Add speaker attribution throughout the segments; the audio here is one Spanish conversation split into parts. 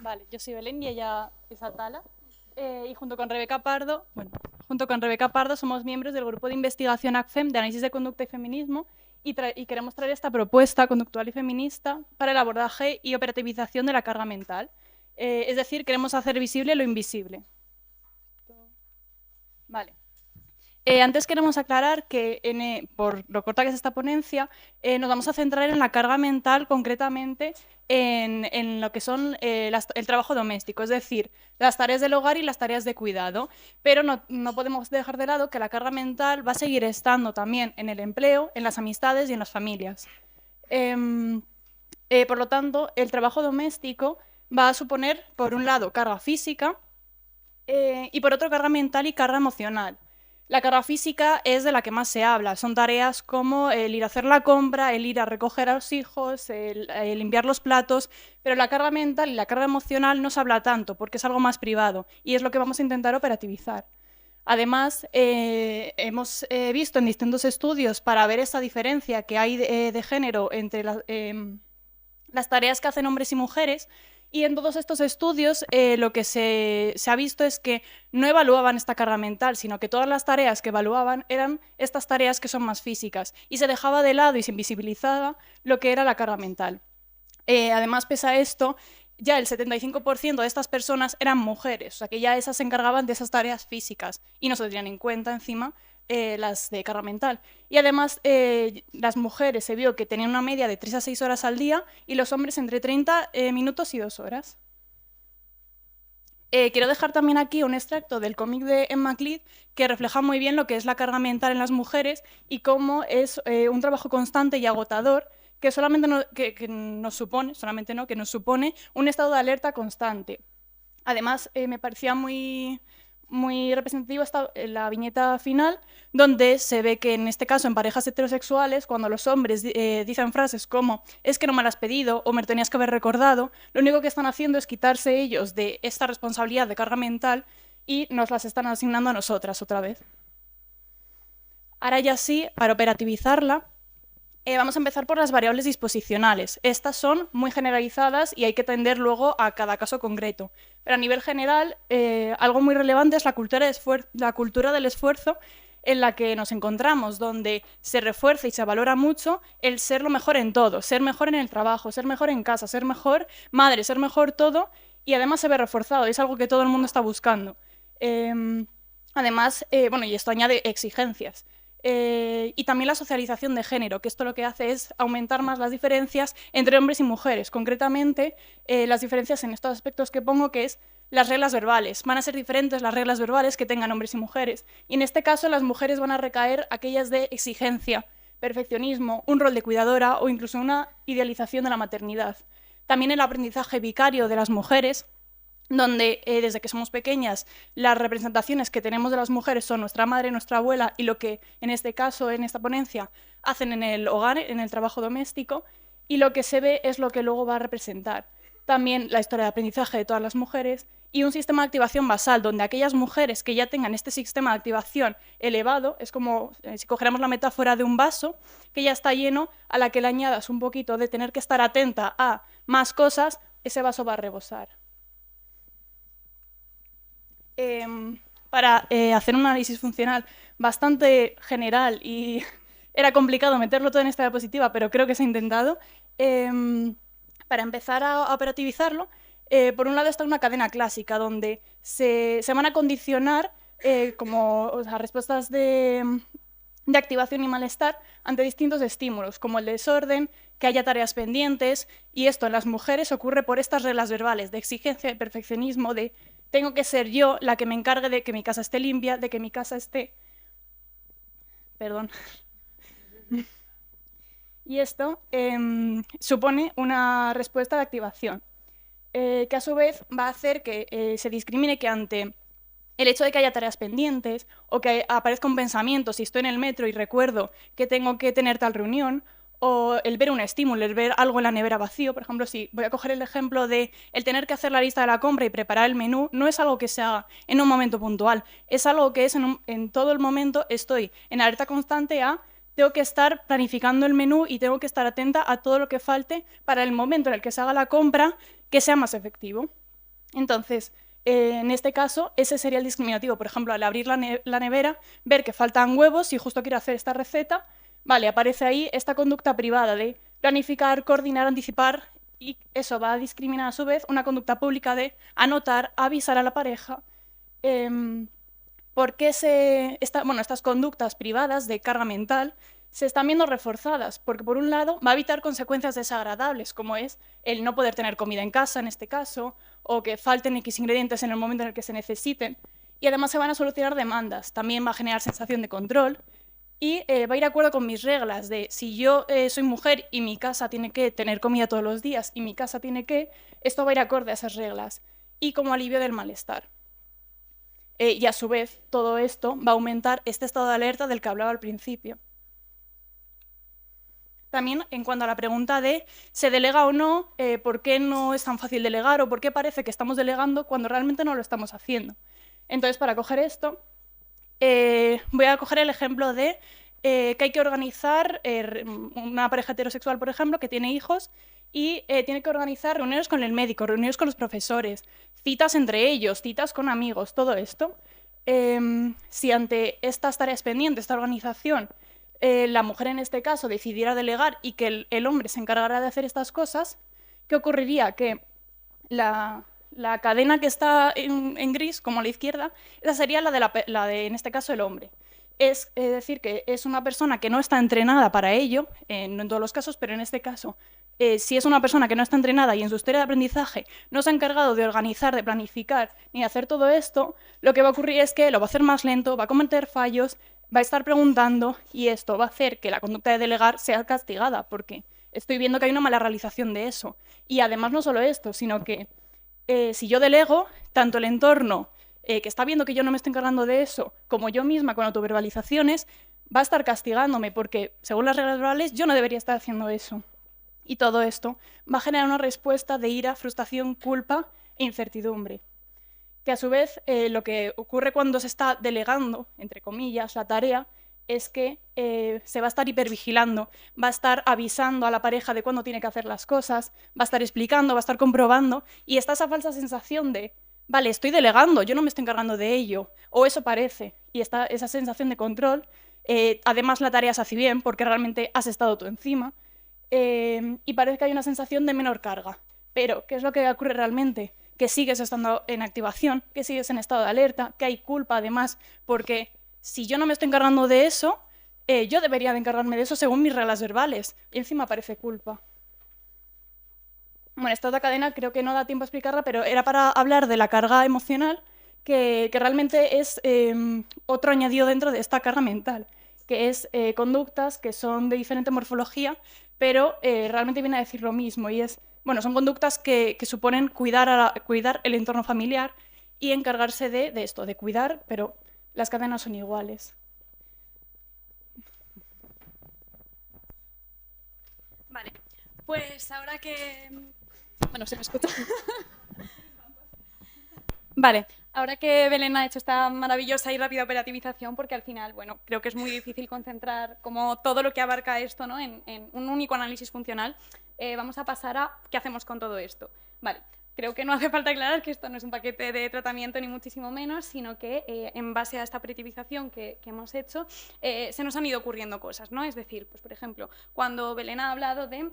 Speaker 1: Vale, yo soy Belén y ella es Atala. Y junto con Rebeca Pardo somos miembros del grupo de investigación ACFEM de análisis de conducta y feminismo y queremos traer esta propuesta conductual y feminista para el abordaje y operativización de la carga mental. Es decir, queremos hacer visible lo invisible. Vale. Antes queremos aclarar que, por lo corta que es esta ponencia, nos vamos a centrar en la carga mental, concretamente en lo que son el trabajo doméstico, es decir, las tareas del hogar y las tareas de cuidado. Pero no podemos dejar de lado que la carga mental va a seguir estando también en el empleo, en las amistades y en las familias. Por lo tanto, el trabajo doméstico va a suponer, por un lado, carga física y por otro, carga mental y carga emocional. La carga física es de la que más se habla. Son tareas como el ir a hacer la compra, el ir a recoger a los hijos, el limpiar los platos, pero la carga mental y la carga emocional no se habla tanto porque es algo más privado y es lo que vamos a intentar operativizar. Además, hemos visto en distintos estudios para ver esa diferencia que hay de género entre las tareas que hacen hombres y mujeres. Y en todos estos estudios lo que se ha visto es que no evaluaban esta carga mental, sino que todas las tareas que evaluaban eran estas tareas que son más físicas, y se dejaba de lado y se invisibilizaba lo que era la carga mental. Además, pese a esto, ya el 75% de estas personas eran mujeres, o sea que ya esas se encargaban de esas tareas físicas y no se tenían en cuenta encima las de carga mental. Y además, las mujeres se vio que tenían una media de 3 a 6 horas al día y los hombres entre 30 minutos y 2 horas. Quiero dejar también aquí un extracto del cómic de Emma Cleed que refleja muy bien lo que es la carga mental en las mujeres y cómo es un trabajo constante y agotador que solamente que nos supone, solamente no, que nos supone un estado de alerta constante. Además, me parecía muy representativa la viñeta final, donde se ve que en este caso en parejas heterosexuales, cuando los hombres dicen frases como es que no me lo has pedido o me lo tenías que haber recordado, lo único que están haciendo es quitarse ellos de esta responsabilidad de carga mental y nos las están asignando a nosotras otra vez. Ahora ya sí, para operativizarla, vamos a empezar por las variables disposicionales. Estas son muy generalizadas y hay que atender luego a cada caso concreto. Pero a nivel general, algo muy relevante es la cultura del esfuerzo en la que nos encontramos, donde se refuerza y se valora mucho el ser lo mejor en todo, ser mejor en el trabajo, ser mejor en casa, ser mejor madre, ser mejor todo, y además se ve reforzado, es algo que todo el mundo está buscando. Además, bueno, y esto añade exigencias. Y también la socialización de género, que esto lo que hace es aumentar más las diferencias entre hombres y mujeres. Concretamente, las diferencias en estos aspectos que pongo, que es las reglas verbales. Van a ser diferentes las reglas verbales que tengan hombres y mujeres. Y en este caso, las mujeres van a recaer aquellas de exigencia, perfeccionismo, un rol de cuidadora o incluso una idealización de la maternidad. También el aprendizaje vicario de las mujeres, donde desde que somos pequeñas las representaciones que tenemos de las mujeres son nuestra madre, nuestra abuela y lo que en este caso, en esta ponencia, hacen en el hogar, en el trabajo doméstico, y lo que se ve es lo que luego va a representar. También la historia de aprendizaje de todas las mujeres y un sistema de activación basal, donde aquellas mujeres que ya tengan este sistema de activación elevado, es como si cogiéramos la metáfora de un vaso que ya está lleno, a la que le añadas un poquito de tener que estar atenta a más cosas, ese vaso va a rebosar. Para hacer un análisis funcional bastante general y era complicado meterlo todo en esta diapositiva, pero creo que se ha intentado. Para empezar a operativizarlo, por un lado está una cadena clásica donde se van a condicionar como respuestas de activación y malestar ante distintos estímulos, como el desorden, que haya tareas pendientes, y esto en las mujeres ocurre por estas reglas verbales de exigencia, de perfeccionismo, de tengo que ser yo la que me encargue de que mi casa esté limpia, de que mi casa esté... Perdón. Y esto supone una respuesta de activación, que a su vez va a hacer que se discrimine que ante el hecho de que haya tareas pendientes o que aparezca un pensamiento, si estoy en el metro y recuerdo que tengo que tener tal reunión, o el ver un estímulo, el ver algo en la nevera vacío, por ejemplo, si voy a coger el ejemplo de el tener que hacer la lista de la compra y preparar el menú, no es algo que se haga en un momento puntual, es algo que es en todo el momento estoy en alerta constante a tengo que estar planificando el menú y tengo que estar atenta a todo lo que falte para el momento en el que se haga la compra que sea más efectivo. Entonces, en este caso, ese sería el discriminativo. Por ejemplo, al abrir la nevera, ver que faltan huevos y justo quiero hacer esta receta, vale, aparece ahí esta conducta privada de planificar, coordinar, anticipar, y eso va a discriminar a su vez una conducta pública de anotar, avisar a la pareja. ¿Por qué estas conductas privadas de carga mental se están viendo reforzadas? Porque por un lado va a evitar consecuencias desagradables, como es el no poder tener comida en casa en este caso, o que falten X ingredientes en el momento en el que se necesiten, y además se van a solucionar demandas, también va a generar sensación de control, y va a ir de acuerdo con mis reglas de si yo soy mujer y mi casa tiene que tener comida todos los días y mi casa tiene que, esto va a ir acorde a esas reglas, y como alivio del malestar. Y a su vez, todo esto va a aumentar este estado de alerta del que hablaba al principio. También, en cuanto a la pregunta de ¿se delega o no? ¿Por qué no es tan fácil delegar? ¿O por qué parece que estamos delegando cuando realmente no lo estamos haciendo? Entonces, para coger esto, voy a coger el ejemplo de que hay que organizar una pareja heterosexual, por ejemplo, que tiene hijos y tiene que organizar reuniones con el médico, reuniones con los profesores, citas entre ellos, citas con amigos, todo esto. Si ante estas tareas pendientes, esta organización, la mujer en este caso decidiera delegar y que el hombre se encargara de hacer estas cosas, ¿qué ocurriría? Que la cadena que está en gris, como a la izquierda, esa sería la de, en este caso, el hombre. Es decir, que es una persona que no está entrenada para ello, no en todos los casos, pero en este caso, si es una persona que no está entrenada y en su historia de aprendizaje no se ha encargado de organizar, de planificar ni de hacer todo esto, lo que va a ocurrir es que lo va a hacer más lento, va a cometer fallos, va a estar preguntando y esto va a hacer que la conducta de delegar sea castigada, porque estoy viendo que hay una mala realización de eso. Y además no solo esto, sino que si yo delego, tanto el entorno que está viendo que yo no me estoy encargando de eso, como yo misma con autoverbalizaciones, va a estar castigándome porque, según las reglas verbales, yo no debería estar haciendo eso. Y todo esto va a generar una respuesta de ira, frustración, culpa e incertidumbre. Que a su vez lo que ocurre cuando se está delegando, entre comillas, la tarea, es que se va a estar hipervigilando, va a estar avisando a la pareja de cuándo tiene que hacer las cosas, va a estar explicando, va a estar comprobando, y está esa falsa sensación de, vale, estoy delegando, yo no me estoy encargando de ello, o eso parece, y está esa sensación de control. Además la tarea se hace bien porque realmente has estado tú encima, y parece que hay una sensación de menor carga. Pero, ¿qué es lo que ocurre realmente? Que sigues estando en activación, que sigues en estado de alerta, que hay culpa además, porque si yo no me estoy encargando de eso, yo debería de encargarme de eso según mis reglas verbales, y encima aparece culpa. Bueno, esta otra cadena creo que no da tiempo a explicarla, pero era para hablar de la carga emocional, que realmente es otro añadido dentro de esta carga mental, que es conductas que son de diferente morfología, pero realmente viene a decir lo mismo, y es, bueno, son conductas que suponen cuidar el entorno familiar y encargarse de esto, de cuidar, pero las cadenas son iguales.
Speaker 2: Vale, pues ahora que... Bueno, se me escucha. Vale, ahora que Belén ha hecho esta maravillosa y rápida operativización, porque al final, bueno, creo que es muy difícil concentrar como todo lo que abarca esto, ¿no? en un único análisis funcional, vamos a pasar a qué hacemos con todo esto. Vale, creo que no hace falta aclarar que esto no es un paquete de tratamiento ni muchísimo menos, sino que en base a esta operativización que hemos hecho, se nos han ido ocurriendo cosas, ¿no? Es decir, pues por ejemplo, cuando Belén ha hablado de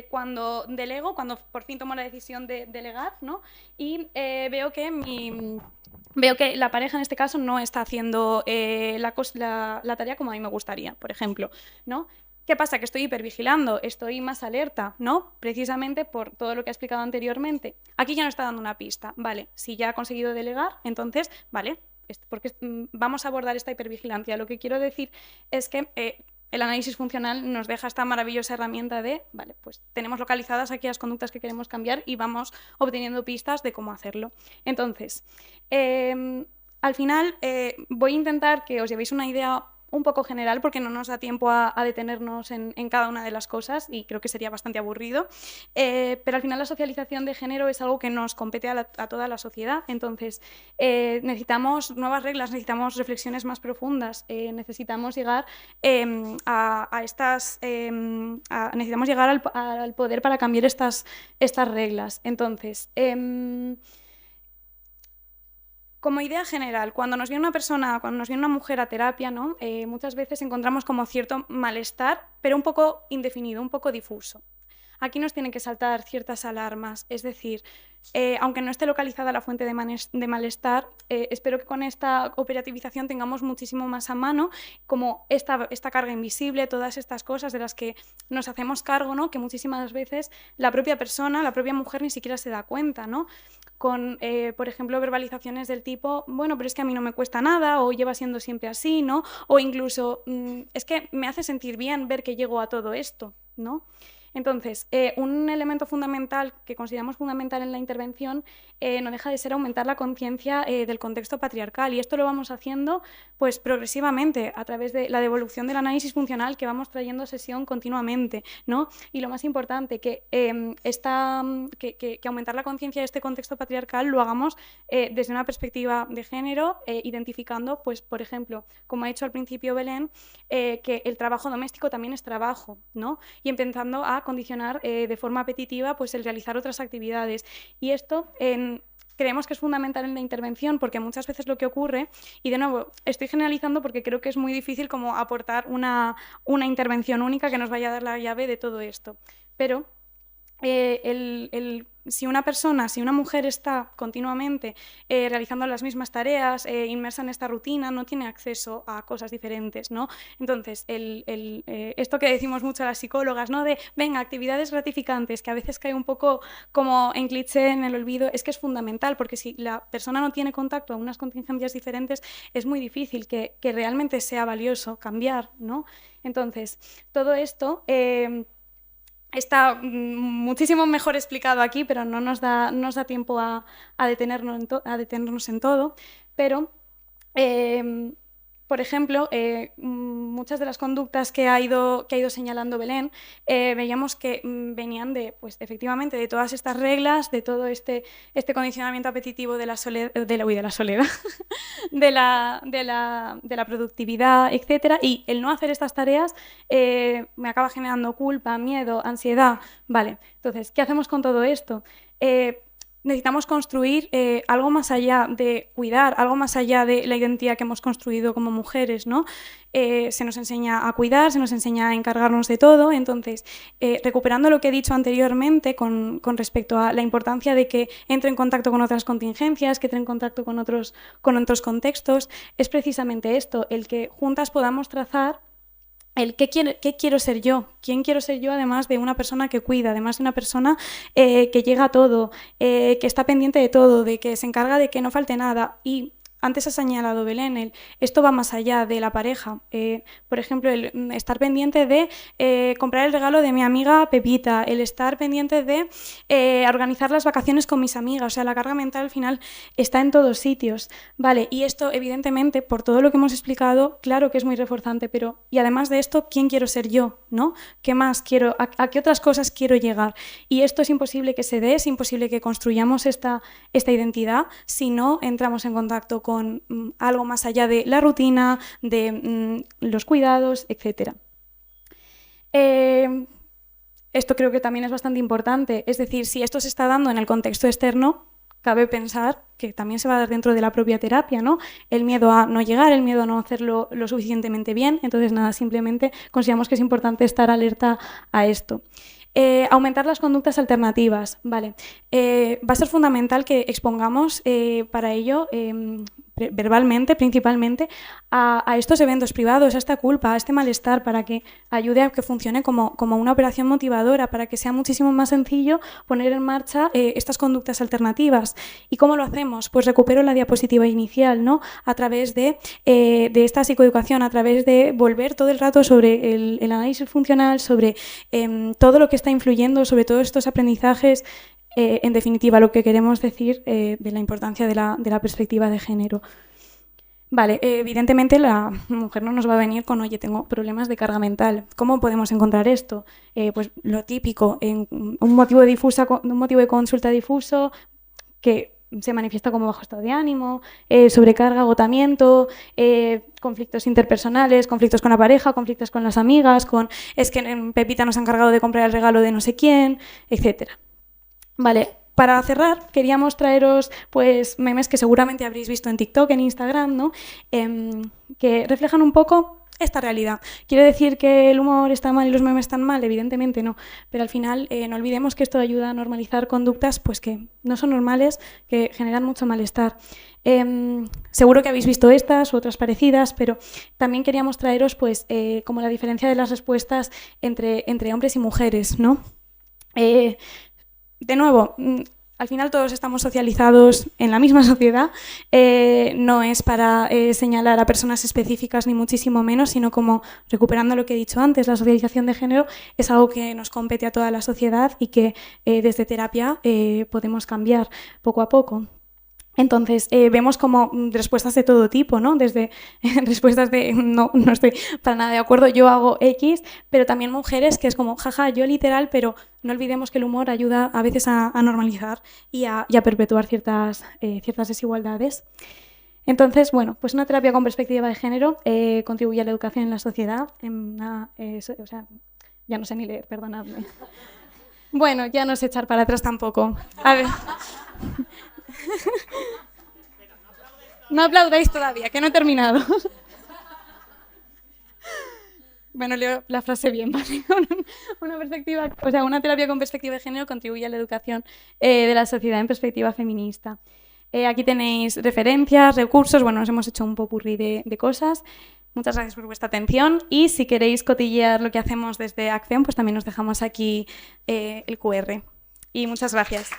Speaker 2: cuando delego, cuando por fin tomo la decisión de delegar, ¿no? Y veo que la pareja en este caso no está haciendo la tarea como a mí me gustaría, por ejemplo, ¿no? ¿Qué pasa? Que estoy hipervigilando, estoy más alerta, ¿no? Precisamente por todo lo que he explicado anteriormente. Aquí ya no está dando una pista, ¿vale? Si ya ha conseguido delegar, entonces, ¿vale? Porque vamos a abordar esta hipervigilancia. Lo que quiero decir es que el análisis funcional nos deja esta maravillosa herramienta de, vale, pues tenemos localizadas aquellas conductas que queremos cambiar y vamos obteniendo pistas de cómo hacerlo. Entonces, al final voy a intentar que os llevéis una idea un poco general porque no nos da tiempo a detenernos en cada una de las cosas y creo que sería bastante aburrido. Pero al final la socialización de género es algo que nos compete a toda la sociedad. Entonces, necesitamos nuevas reglas, necesitamos reflexiones más profundas, necesitamos llegar necesitamos llegar al poder para cambiar estas reglas. Entonces, como idea general, cuando nos viene una mujer a terapia, ¿no? Muchas veces encontramos como cierto malestar, pero un poco indefinido, un poco difuso. Aquí nos tienen que saltar ciertas alarmas, es decir, aunque no esté localizada la fuente de malestar, espero que con esta operativización tengamos muchísimo más a mano como esta carga invisible, todas estas cosas de las que nos hacemos cargo, ¿no? Que muchísimas veces la propia persona, la propia mujer ni siquiera se da cuenta, ¿no? Con, por ejemplo, verbalizaciones del tipo, bueno, pero es que a mí no me cuesta nada, o lleva siendo siempre así, ¿no? O incluso, es que me hace sentir bien ver que llego a todo esto, ¿no? Entonces, un elemento fundamental que consideramos fundamental en la intervención no deja de ser aumentar la conciencia del contexto patriarcal, y esto lo vamos haciendo pues, progresivamente a través de la devolución del análisis funcional que vamos trayendo a sesión continuamente, ¿no? Y lo más importante, que aumentar la conciencia de este contexto patriarcal lo hagamos desde una perspectiva de género, identificando, pues, por ejemplo, como ha dicho al principio Belén, que el trabajo doméstico también es trabajo, ¿no? Y empezando a condicionar de forma apetitiva pues, el realizar otras actividades. Y esto creemos que es fundamental en la intervención porque muchas veces lo que ocurre, y de nuevo estoy generalizando porque creo que es muy difícil como aportar una intervención única que nos vaya a dar la llave de todo esto, pero si una mujer está continuamente realizando las mismas tareas, inmersa en esta rutina, no tiene acceso a cosas diferentes, ¿no? Entonces, esto que decimos mucho a las psicólogas, ¿no? De, venga, actividades gratificantes, que a veces cae un poco como en cliché, en el olvido, es que es fundamental, porque si la persona no tiene contacto a unas contingencias diferentes, es muy difícil que realmente sea valioso cambiar, ¿no? Entonces, todo esto está muchísimo mejor explicado aquí, pero no nos da tiempo a detenernos en todo. Pero, por ejemplo, muchas de las conductas que ha ido señalando Belén, veíamos que venían pues, efectivamente de todas estas reglas, de todo este condicionamiento apetitivo de la soledad, de la productividad, etcétera, y el no hacer estas tareas me acaba generando culpa, miedo, ansiedad. Vale, entonces, ¿qué hacemos con todo esto? Necesitamos construir algo más allá de cuidar, algo más allá de la identidad que hemos construido como mujeres, ¿no? Se nos enseña a cuidar, se nos enseña a encargarnos de todo. Entonces, recuperando lo que he dicho anteriormente con respecto a la importancia de que entre en contacto con otras contingencias, que entre en contacto con otros contextos, es precisamente esto, el que juntas podamos trazar ¿qué quiero ser yo? ¿Quién quiero ser yo además de una persona que cuida, además de una persona que llega a todo, que está pendiente de todo, de que se encarga de que no falte nada? Y antes ha señalado Belén, esto va más allá de la pareja. Por ejemplo, el estar pendiente de comprar el regalo de mi amiga Pepita, el estar pendiente de organizar las vacaciones con mis amigas. O sea, la carga mental al final está en todos sitios. Vale, y esto, evidentemente, por todo lo que hemos explicado, claro que es muy reforzante, pero y además de esto, ¿quién quiero ser yo? ¿No? ¿Qué más quiero? ¿A qué otras cosas quiero llegar? Y esto es imposible que se dé, es imposible que construyamos esta identidad si no entramos en contacto con algo más allá de la rutina, de los cuidados, etc. Esto creo que también es bastante importante, es decir, si esto se está dando en el contexto externo, cabe pensar que también se va a dar dentro de la propia terapia, ¿no? El miedo a no llegar, el miedo a no hacerlo lo suficientemente bien. Entonces, nada, simplemente consideramos que es importante estar alerta a esto. Aumentar las conductas alternativas, vale. Va a ser fundamental que expongamos para ello verbalmente, principalmente, a estos eventos privados, a esta culpa, a este malestar, para que ayude a que funcione como una operación motivadora, para que sea muchísimo más sencillo poner en marcha estas conductas alternativas. ¿Y cómo lo hacemos? Pues recupero la diapositiva inicial, ¿no? A través de esta psicoeducación, a través de volver todo el rato sobre el análisis funcional, sobre todo lo que está influyendo, sobre todos estos aprendizajes. En definitiva, lo que queremos decir de la importancia de la perspectiva de género. Vale, evidentemente la mujer no nos va a venir con, oye, tengo problemas de carga mental. ¿Cómo podemos encontrar esto? Pues lo típico, un motivo de consulta difuso que se manifiesta como bajo estado de ánimo, sobrecarga, agotamiento, conflictos interpersonales, conflictos con la pareja, conflictos con las amigas, es que Pepita nos ha encargado de comprar el regalo de no sé quién, etcétera. Vale. Para cerrar, queríamos traeros pues, memes que seguramente habréis visto en TikTok, en Instagram, ¿no? Que reflejan un poco esta realidad. ¿Quiere decir que el humor está mal y los memes están mal? Evidentemente no, pero al final no olvidemos que esto ayuda a normalizar conductas pues, que no son normales, que generan mucho malestar. Seguro que habéis visto estas u otras parecidas, pero también queríamos traeros pues, como la diferencia de las respuestas entre hombres y mujeres, ¿no? De nuevo, al final todos estamos socializados en la misma sociedad, no es para señalar a personas específicas ni muchísimo menos, sino como recuperando lo que he dicho antes, la socialización de género es algo que nos compete a toda la sociedad y que desde terapia podemos cambiar poco a poco. Entonces, vemos como respuestas de todo tipo, ¿no? Desde respuestas de no estoy para nada de acuerdo, yo hago X, pero también mujeres que es como, jaja, yo literal, pero no olvidemos que el humor ayuda a veces a normalizar y a perpetuar ciertas desigualdades. Entonces, bueno, pues una terapia con perspectiva de género contribuye a la educación en la sociedad. O sea, ya no sé ni leer, perdonadme. Bueno, ya no sé echar para atrás tampoco. A ver. No aplaudáis todavía, que no he terminado. Bueno, leo la frase bien, ¿vale? Una terapia con perspectiva de género contribuye a la educación de la sociedad en perspectiva feminista. Aquí tenéis referencias, recursos, bueno, nos hemos hecho un popurrí de cosas. Muchas gracias por vuestra atención y si queréis cotillear lo que hacemos desde Acción, pues también os dejamos aquí el QR. Y muchas gracias.